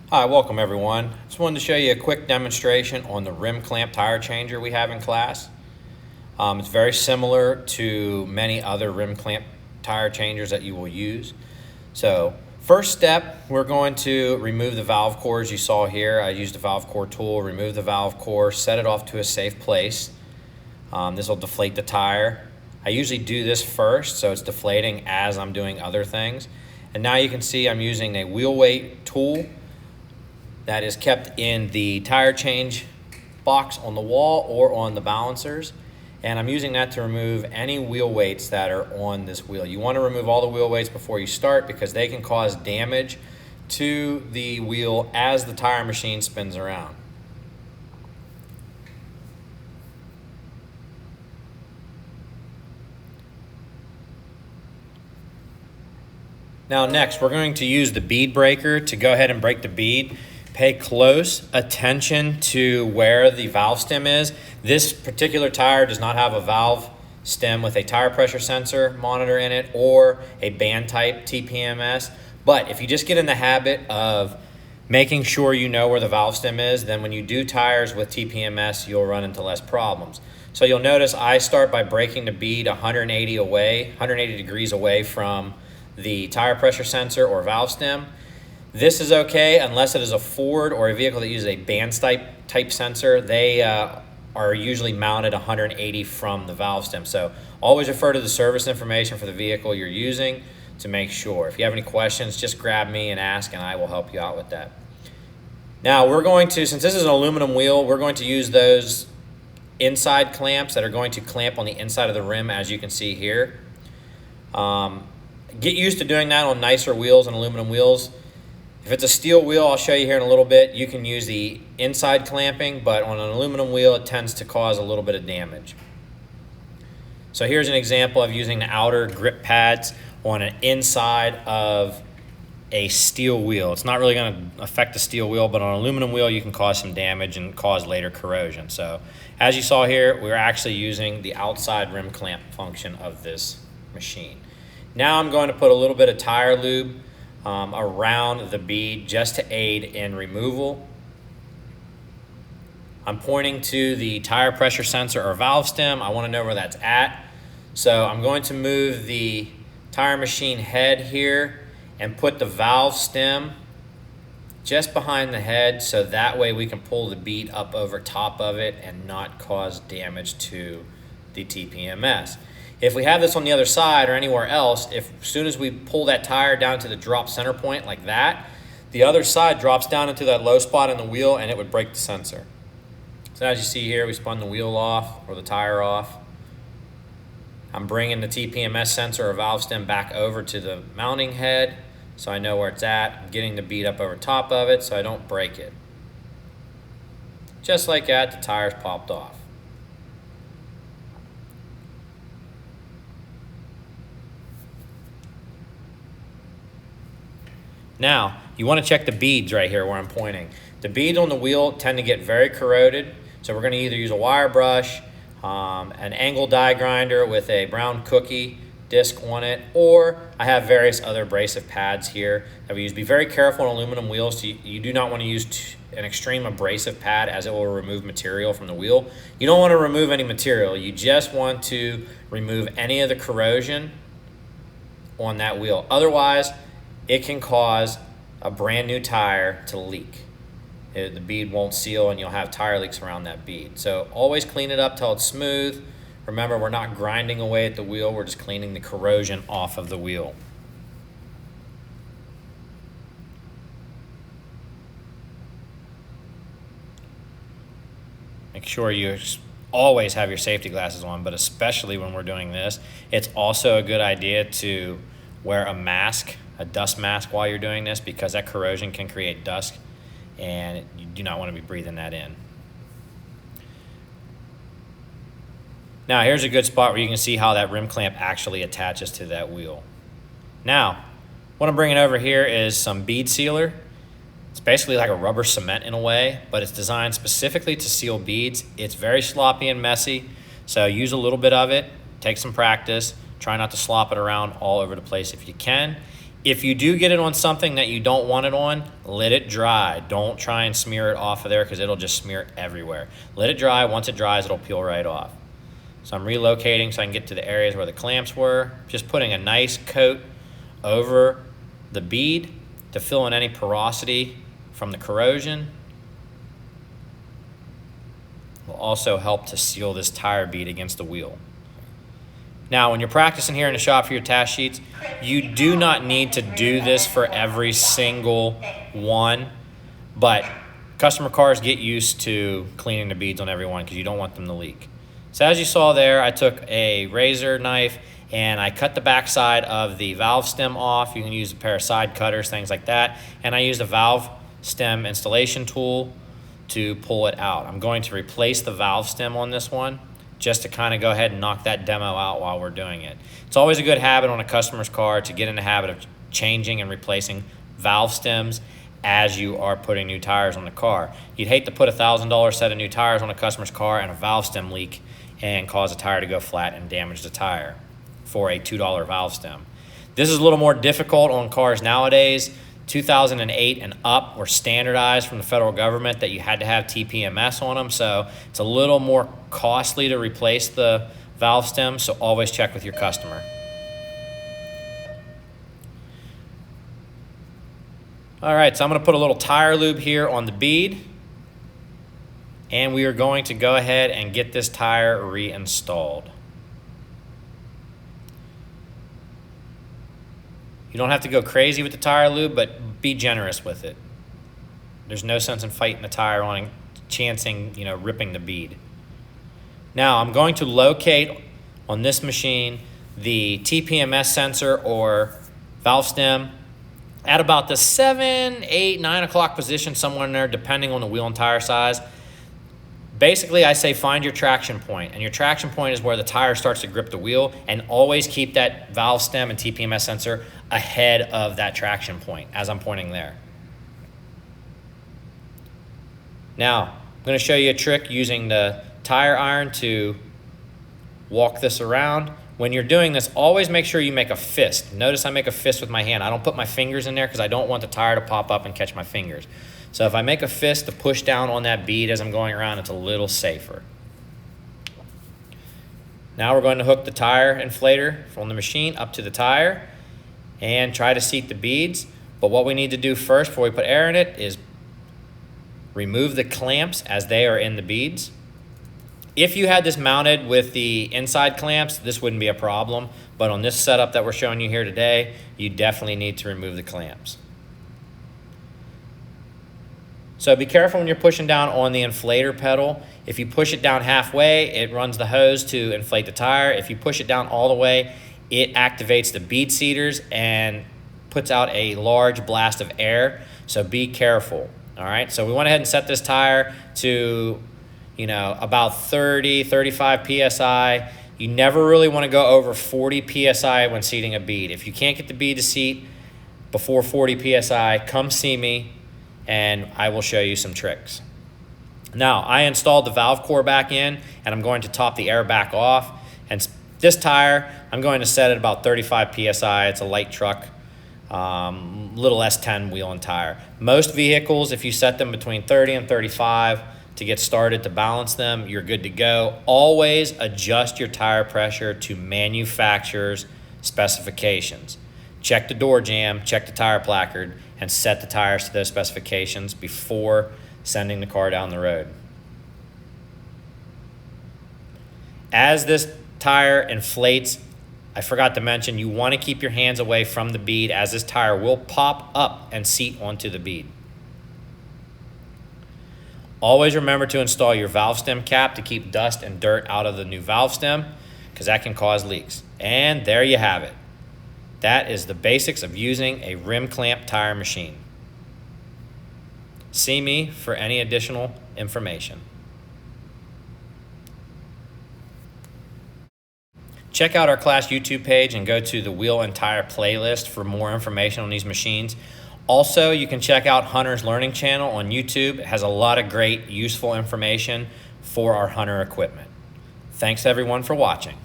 Hi, welcome everyone. Just wanted to show you a quick demonstration on the rim clamp tire changer we have in class. It's very similar to many other rim clamp tire changers that you will use. So first step, we're going to remove the valve core as you saw here. I used a valve core tool, remove the valve core, set it off to a safe place. This will deflate the tire. I usually do this first so it's deflating as I'm doing other things. And now you can see I'm using a wheel weight tool that is kept in the tire change box on the wall or on the balancers. And I'm using that to remove any wheel weights that are on this wheel. You want to remove all the wheel weights before you start because they can cause damage to the wheel as the tire machine spins around. Now next, we're going to use the bead breaker to go ahead and break the bead. Pay close attention to where the valve stem is. This particular tire does not have a valve stem with a tire pressure sensor monitor in it or a band type TPMS. But if you just get in the habit of making sure you know where the valve stem is, then when you do tires with TPMS, you'll run into less problems. So you'll notice I start by breaking the bead 180 degrees away from the tire pressure sensor or valve stem. This is okay unless it is a Ford or a vehicle that uses a band type sensor. They are usually mounted 180 from the valve stem. So always refer to the service information for the vehicle you're using to make sure. If you have any questions, just grab me and ask and I will help you out with that. Now we're going to, since this is an aluminum wheel, we're going to use those inside clamps that are going to clamp on the inside of the rim as you can see here. Get used to doing that on nicer wheels and aluminum wheels. If it's a steel wheel, I'll show you here in a little bit, you can use the inside clamping, but on an aluminum wheel, it tends to cause a little bit of damage. So here's an example of using the outer grip pads on an inside of a steel wheel. It's not really going to affect the steel wheel, but on an aluminum wheel, you can cause some damage and cause later corrosion. So as you saw here, we're actually using the outside rim clamp function of this machine. Now I'm going to put a little bit of tire lube around the bead just to aid in removal. I'm pointing to the tire pressure sensor or valve stem. I want to know where that's at. So I'm going to move the tire machine head here and put the valve stem just behind the head so that way we can pull the bead up over top of it and not cause damage to the TPMS. If we have this on the other side or anywhere else, as soon as we pull that tire down to the drop center point like that, the other side drops down into that low spot in the wheel and it would break the sensor. So as you see here, we spun the wheel off or the tire off. I'm bringing the TPMS sensor or valve stem back over to the mounting head so I know where it's at. I'm getting the bead up over top of it so I don't break it. Just like that, the tire's popped off. Now, you want to check the beads right here where I'm pointing. The beads on the wheel tend to get very corroded, so we're going to either use a wire brush, an angle die grinder with a brown cookie disc on it, or I have various other abrasive pads here that we use. Be very careful on aluminum wheels. You do not want to use an extreme abrasive pad as it will remove material from the wheel. You don't want to remove any material. You just want to remove any of the corrosion on that wheel. Otherwise, it can cause a brand new tire to leak. The bead won't seal and you'll have tire leaks around that bead. So always clean it up till it's smooth. Remember, we're not grinding away at the wheel, we're just cleaning the corrosion off of the wheel. Make sure you always have your safety glasses on, but especially when we're doing this, it's also a good idea to wear a mask, a dust mask while you're doing this because that corrosion can create dust and you do not want to be breathing that in. Now here's a good spot where you can see how that rim clamp actually attaches to that wheel. Now, what I'm bringing over here is some bead sealer. It's basically like a rubber cement in a way, but it's designed specifically to seal beads. It's very sloppy and messy, so use a little bit of it, take some practice, try not to slop it around all over the place if you can. If you do get it on something that you don't want it on, let it dry. Don't try and smear it off of there because it'll just smear everywhere. Let it dry. Once it dries, it'll peel right off. So I'm relocating so I can get to the areas where the clamps were. Just putting a nice coat over the bead to fill in any porosity from the corrosion. Will also help to seal this tire bead against the wheel. Now, when you're practicing here in the shop for your task sheets, you do not need to do this for every single one, but customer cars get used to cleaning the beads on every one because you don't want them to leak. So as you saw there, I took a razor knife and I cut the backside of the valve stem off. You can use a pair of side cutters, things like that. And I used a valve stem installation tool to pull it out. I'm going to replace the valve stem on this one just to kind of go ahead and knock that demo out while we're doing it. It's always a good habit on a customer's car to get in the habit of changing and replacing valve stems as you are putting new tires on the car. You'd hate to put a $1,000 set of new tires on a customer's car and a valve stem leak and cause a tire to go flat and damage the tire for a $2 valve stem. This is a little more difficult on cars nowadays. 2008 and up were standardized from the federal government that you had to have TPMS on them, so it's a little more costly to replace the valve stem, so always check with your customer. All right, so I'm going to put a little tire lube here on the bead, and we are going to go ahead and get this tire reinstalled. You don't have to go crazy with the tire lube, but be generous with it. There's no sense in fighting the tire on and chancing, ripping the bead. Now, I'm going to locate on this machine the TPMS sensor or valve stem at about the 7, 8, 9 o'clock position, somewhere in there, depending on the wheel and tire size. Basically, I say find your traction point, and your traction point is where the tire starts to grip the wheel, and always keep that valve stem and TPMS sensor ahead of that traction point as I'm pointing there. Now, I'm going to show you a trick using the tire iron to walk this around. When you're doing this, always make sure you make a fist. Notice I make a fist with my hand. I don't put my fingers in there because I don't want the tire to pop up and catch my fingers. So if I make a fist to push down on that bead as I'm going around, it's a little safer. Now we're going to hook the tire inflator from the machine up to the tire and try to seat the beads. But what we need to do first before we put air in it is remove the clamps as they are in the beads. If you had this mounted with the inside clamps, this wouldn't be a problem. But on this setup that we're showing you here today, you definitely need to remove the clamps. So be careful when you're pushing down on the inflator pedal. If you push it down halfway, it runs the hose to inflate the tire. If you push it down all the way, it activates the bead seaters and puts out a large blast of air. So be careful, all right? So we went ahead and set this tire to, about 30, 35 PSI. You never really want to go over 40 PSI when seating a bead. If you can't get the bead to seat before 40 PSI, come see me and I will show you some tricks. Now, I installed the valve core back in, and I'm going to top the air back off. And this tire, I'm going to set at about 35 PSI. It's a light truck, little S10 wheel and tire. Most vehicles, if you set them between 30 and 35 to get started to balance them, you're good to go. Always adjust your tire pressure to manufacturer's specifications. Check the door jamb, check the tire placard, and set the tires to those specifications before sending the car down the road. As this tire inflates, I forgot to mention, you want to keep your hands away from the bead as this tire will pop up and seat onto the bead. Always remember to install your valve stem cap to keep dust and dirt out of the new valve stem, because that can cause leaks. And there you have it. That is the basics of using a rim clamp tire machine. See me for any additional information. Check out our class YouTube page and go to the wheel and tire playlist for more information on these machines. Also, you can check out Hunter's Learning Channel on YouTube. It has a lot of great, useful information for our Hunter equipment. Thanks everyone for watching.